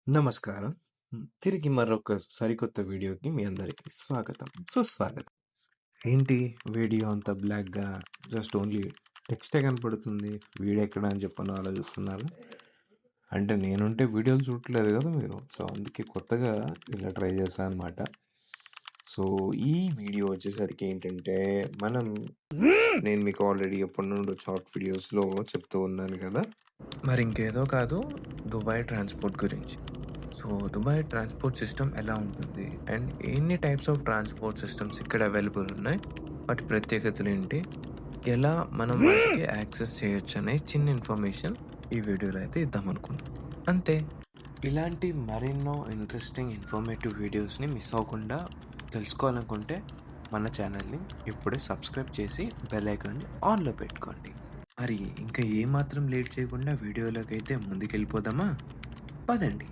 నమస్కారం. తిరిగి మరొక సరికొత్త వీడియోకి మీ అందరికి స్వాగతం, సుస్వాగతం. ఏంటి వీడియో అంతా బ్లాక్‌గా జస్ట్ ఓన్లీ టెక్స్టే కనపడుతుంది. వీడియో ఎక్కడ అని చెప్పని ఆలోచిస్తున్నారా? అంటే నేనుంటే వీడియోలు చూడట్లేదు కదా మీరు. సో, అందుకే కొత్తగా ఇలా ట్రై చేశా అనమాట. సో, ఈ వీడియో వచ్చేసరికి ఏంటంటే నేను మీకు ఆల్రెడీ ఎప్పటి నుండో షార్ట్ వీడియోస్‌లో చెప్తూ ఉన్నాను కదా! మరి ఇంకేదో కాదు, దుబాయ్ ట్రాన్స్‌పోర్ట్ గురించి. సో, దుబాయ్ ట్రాన్స్‌పోర్ట్ సిస్టమ్ ఎలా ఉంటుంది? అండ్ ఎన్ని టైప్స్ ఆఫ్ ట్రాన్స్‌పోర్ట్ సిస్టమ్స్ ఇక్కడ అవైలబుల్ ఉన్నాయి? వాటి ప్రత్యేకతలేంటి? ఎలా మనం వాటికి యాక్సెస్ చేయొచ్చనే చిన్న ఇన్ఫర్మేషన్ ఈ వీడియోలో అయితే ఇద్దామనుకున్నాను. అంతే. ఇలాంటి మరెన్నో ఇంట్రెస్టింగ్, ఇన్ఫర్మేటివ్ వీడియోస్‌ని మిస్ అవ్వకుండా తెలుసుకోవాలనుకుంటే మన ఛానల్‌ని ఇప్పుడే సబ్స్క్రైబ్ చేసి బెల్ ఐకాన్ని ఆన్‌లో పెట్టుకోండి. మరి ఇంకా ఏమాత్రం లేట్ చేయకుండా వీడియోలోకైతే ముందుకెళ్ళిపోదామా? పదండి.